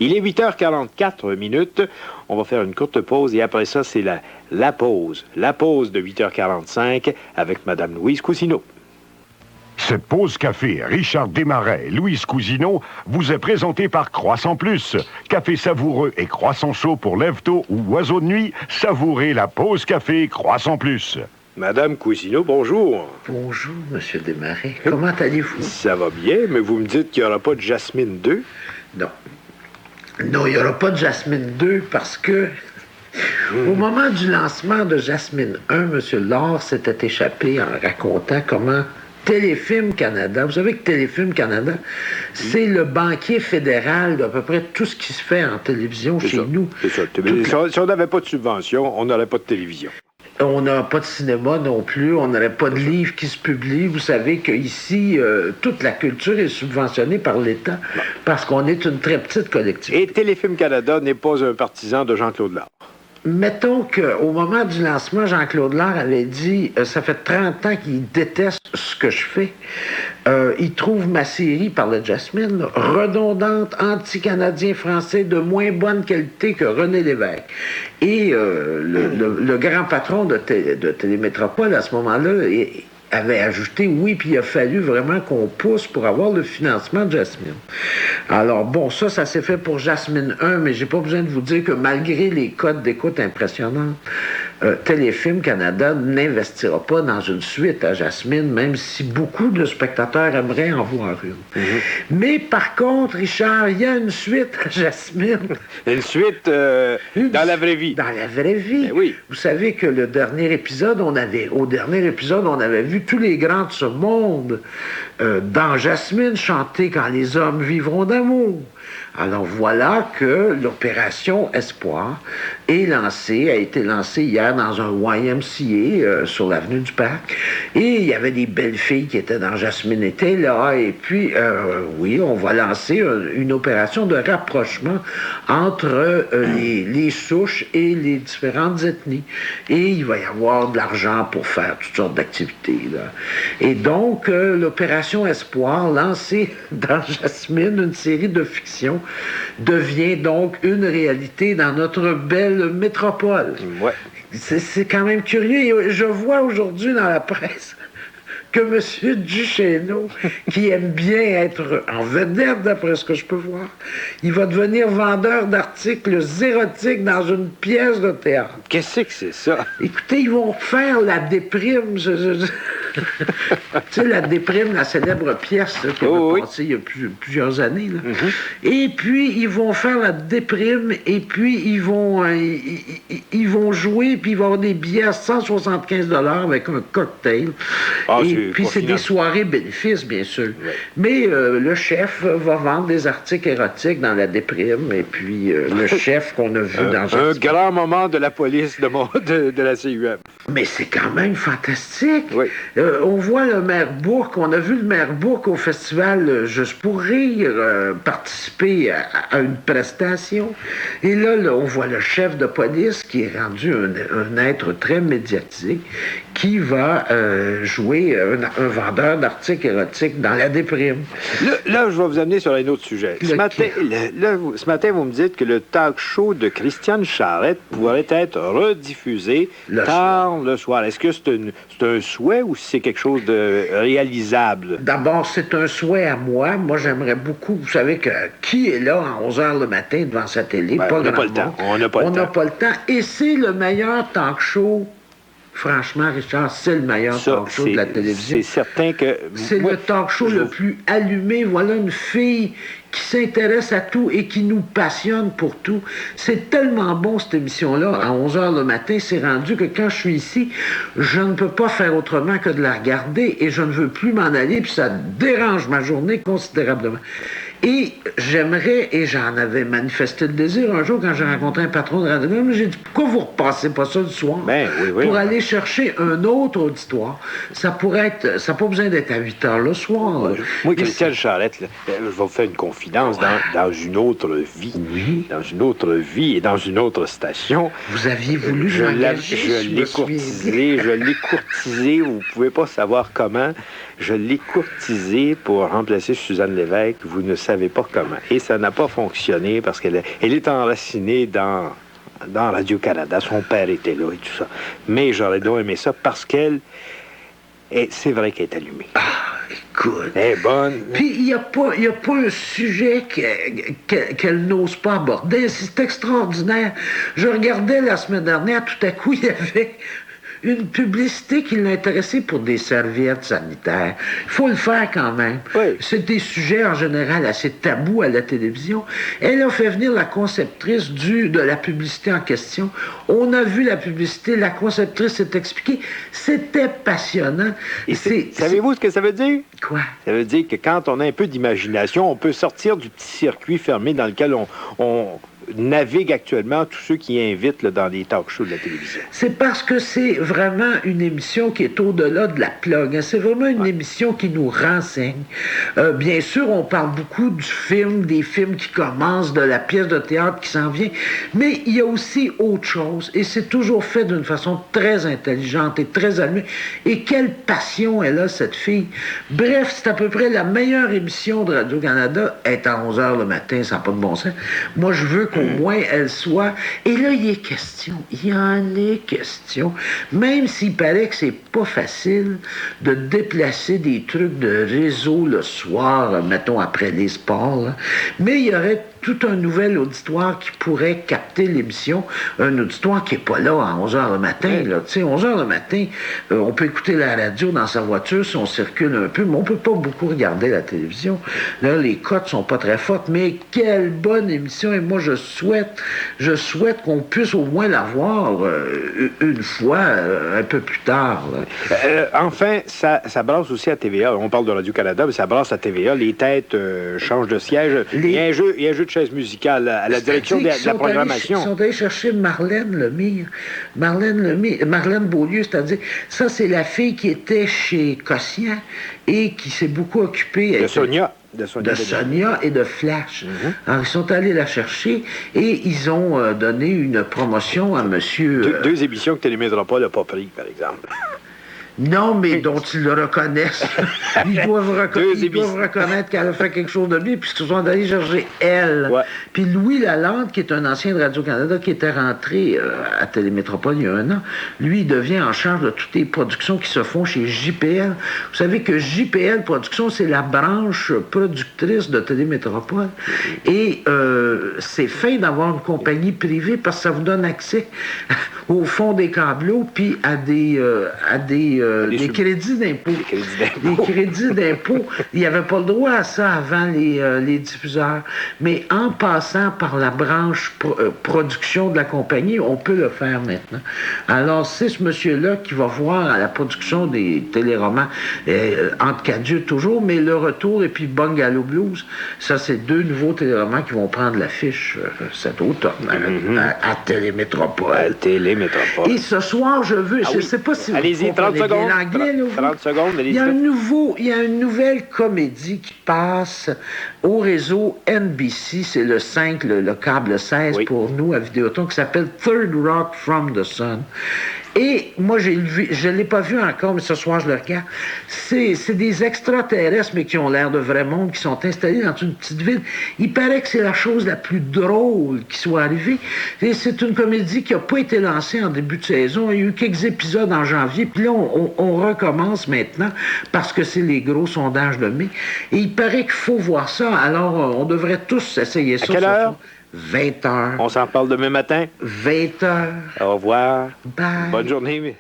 Il est 8h44. On va faire une courte pause et après ça, c'est la pause. La pause de 8h45 avec Mme Louise Cousineau. Cette pause café Richard Desmarais, Louise Cousineau vous est présentée par Croissant Plus. Café savoureux et croissant chaud pour lève-tôt ou oiseau de nuit. Savourez la pause café Croissant Plus. Madame Cousineau, bonjour. Bonjour, Monsieur Desmarais. Comment allez-vous? Ça va bien, mais vous me dites qu'il n'y aura pas de Jasmine 2? Non. Non, il n'y aura pas de Jasmine 2 parce que au moment du lancement de Jasmine 1, M. Laure s'était échappé en racontant comment Téléfilm Canada, vous savez que Téléfilm Canada, c'est le banquier fédéral d'à peu près tout ce qui se fait en télévision chez nous. C'est ça. Si on n'avait pas de subvention, on n'aurait pas de télévision. On n'a pas de cinéma non plus, on n'aurait pas de livres qui se publient. Vous savez qu'ici, toute la culture est subventionnée par l'État parce qu'on est une très petite collectivité. Et Téléfilm Canada n'est pas un partisan de Jean-Claude Lard. Mettons qu'au moment du lancement, Jean-Claude Lard avait dit ça fait 30 ans qu'il déteste ce que je fais. Il trouve ma série, par le Jasmine, redondante, anti-canadien français, de moins bonne qualité que René Lévesque. Et le grand patron de Télémétropole, à ce moment-là, avait ajouté oui, puis il a fallu vraiment qu'on pousse pour avoir le financement de Jasmine. Alors bon, ça s'est fait pour Jasmine 1, mais j'ai pas besoin de vous dire que malgré les codes d'écoute impressionnants, Téléfilm Canada n'investira pas dans une suite à Jasmine, même si beaucoup de spectateurs aimeraient en voir une. Mais par contre, Richard, il y a une suite à Jasmine. Une suite dans la vraie vie. Dans la vraie vie. Ben oui. Vous savez que au dernier épisode, on avait vu tous les grands de ce monde dans Jasmine chanter « Quand les hommes vivront d'amour ». Alors voilà que l'opération Espoir a été lancée hier dans un YMCA sur l'avenue du Parc. Et il y avait des belles filles qui étaient dans Jasmine était là. Et puis, oui, on va lancer une opération de rapprochement entre les souches et les différentes ethnies. Et il va y avoir de l'argent pour faire toutes sortes d'activités, là. Et donc, l'opération Espoir, lancée dans Jasmine, une série de fiction, devient donc une réalité dans notre belle métropole. Ouais. C'est quand même curieux. Je vois aujourd'hui dans la presse que M. Duchesneau, qui aime bien être en vedette, d'après ce que je peux voir, il va devenir vendeur d'articles érotiques dans une pièce de théâtre. Qu'est-ce que c'est ça? Écoutez, ils vont faire la déprime. Tu sais, la déprime, la célèbre pièce là, qui avait passé il y a plusieurs années. Là. Et puis, ils vont faire la déprime, et puis ils vont jouer, puis il va y avoir des billets à 175 $ avec un cocktail. Et puis, c'est des soirées bénéfices, bien sûr. Ouais. Mais le chef va vendre des articles érotiques dans la déprime, et puis le chef qu'on a vu dans... Un grand moment de la police de la CUM. Mais c'est quand même fantastique. Oui. On voit le maire Bourque, on a vu le maire Bourque au festival Juste pour rire participer à une prestation. Et là, on voit le chef de police qui est rendu un être très médiatique qui va jouer un vendeur d'articles érotiques dans la déprime. Là, je vais vous amener sur un autre sujet. Ce matin, vous me dites que le talk show de Christiane Charette pourrait être rediffusé tard le soir. Est-ce que c'est un souhait ou c'est quelque chose de réalisable? D'abord, c'est un souhait à moi. Moi, j'aimerais beaucoup. Vous savez que qui est là à 11 h le matin devant sa télé? On n'a pas le temps. On n'a pas le temps. Et c'est le meilleur talk show. Franchement, Richard, c'est le meilleur talk show de la télévision. C'est certain que... C'est le talk show le plus allumé. Voilà une fille qui s'intéresse à tout et qui nous passionne pour tout. C'est tellement bon, cette émission-là. À 11 h le matin, c'est rendu que quand je suis ici, je ne peux pas faire autrement que de la regarder et je ne veux plus m'en aller, puis ça dérange ma journée considérablement. Et j'aimerais, et j'en avais manifesté le désir un jour quand j'ai rencontré un patron de Radio, j'ai dit, pourquoi vous repassez pas ça le soir? Pour aller chercher un autre auditoire. Ça pourrait être, ça n'a pas besoin d'être à 8 h le soir. Moi, Christiane Charette, je vais vous faire une confidence dans une autre vie. Oui. Dans une autre vie et dans une autre station. Vous aviez voulu m'engager, je l'ai courtisé, vous ne pouvez pas savoir comment. Je l'ai courtisé pour remplacer Suzanne Lévesque. Vous ne savait pas comment. Et ça n'a pas fonctionné parce qu'elle est enracinée dans Radio-Canada. Son père était là et tout ça. Mais j'aurais donc aimé ça parce c'est vrai qu'elle est allumée. Écoute. Elle est bonne. Puis il n'y a pas un sujet qu'elle n'ose pas aborder. C'est extraordinaire. Je regardais la semaine dernière, tout à coup, il y avait une publicité qui l'intéressait pour des serviettes sanitaires. Il faut le faire quand même. Oui. C'est des sujets en général assez tabous à la télévision. Elle a fait venir la conceptrice de la publicité en question. On a vu la publicité, la conceptrice s'est expliquée. C'était passionnant. Et savez-vous ce que ça veut dire? Quoi? Ça veut dire que quand on a un peu d'imagination, on peut sortir du petit circuit fermé dans lequel on navigue actuellement tous ceux qui invitent là, dans les talk-shows de la télévision. C'est parce que c'est vraiment une émission qui est au-delà de la plug. Hein. C'est vraiment une émission qui nous renseigne. Bien sûr, on parle beaucoup du film, des films qui commencent, de la pièce de théâtre qui s'en vient, mais il y a aussi autre chose. Et c'est toujours fait d'une façon très intelligente et très allumée. Et quelle passion elle a, cette fille. Bref, c'est à peu près la meilleure émission de Radio-Canada. Elle est à 11h le matin, ça n'a pas de bon sens. Moi, je veux qu'au moins elle soit... Et là, il y en est question. Même s'il paraît que c'est pas facile de déplacer des trucs de réseau le soir, mettons après les sports, là. Mais il y aurait tout un nouvel auditoire qui pourrait capter l'émission, un auditoire qui n'est pas là à 11h le matin. Là. Tu sais, 11h le matin, on peut écouter la radio dans sa voiture si on circule un peu, mais on peut pas beaucoup regarder la télévision. Là, les cotes sont pas très fortes, mais quelle bonne émission! Et moi, je souhaite qu'on puisse au moins la voir une fois, un peu plus tard. Enfin, ça brasse aussi à TVA. On parle de Radio-Canada, mais ça brasse à TVA. Les têtes changent de siège. Il y a un jeu de chaise musicale à la direction de la programmation. Ils sont allés chercher Marlène Lemire. Marlène Beaulieu, c'est-à-dire, ça, c'est la fille qui était chez Cossien et qui s'est beaucoup occupée... De Sonia et de Flash. Alors, ils sont allés la chercher et ils ont donné une promotion à monsieur... Deux émissions que Télémétropole n'a pas pris, par exemple. Non, mais dont ils le reconnaissent. Ils doivent reconnaître qu'elle a fait quelque chose de bien, puisqu'ils sont allés chercher elle. Ouais. Puis Louis Lalande, qui est un ancien de Radio-Canada, qui était rentré à Télémétropole il y a un an, lui, il devient en charge de toutes les productions qui se font chez JPL. Vous savez que JPL Productions, c'est la branche productrice de Télémétropole. Et c'est fait d'avoir une compagnie privée parce que ça vous donne accès au fond des câbleaux, puis à des crédits d'impôt. Les crédits d'impôt, il n'y avait pas le droit à ça avant les diffuseurs. Mais en passant par la branche production de la compagnie, on peut le faire maintenant. Alors, c'est ce monsieur-là qui va voir à la production des téléromans, entre quatre yeux toujours, mais Le Retour et puis Bungalow Blues. Ça, c'est deux nouveaux téléromans qui vont prendre l'affiche cet automne à Télémétropole. Télémétropole. Et ce soir, je veux... je ne sais pas si allez-y, 30 secondes. 30 secondes, il y a une nouvelle comédie qui passe au réseau NBC, c'est le 5, le câble 16 pour nous à Vidéotron, qui s'appelle Third Rock from the Sun. Et moi, je ne l'ai pas vu encore, mais ce soir, je le regarde. C'est des extraterrestres, mais qui ont l'air de vrai monde, qui sont installés dans une petite ville. Il paraît que c'est la chose la plus drôle qui soit arrivée. Et c'est une comédie qui n'a pas été lancée en début de saison. Il y a eu quelques épisodes en janvier, puis là, on recommence maintenant, parce que c'est les gros sondages de mai. Et il paraît qu'il faut voir ça. Alors, on devrait tous essayer ça. À quelle heure? 20h. On s'en parle demain matin. 20h. Au revoir. Bye. Bonne journée.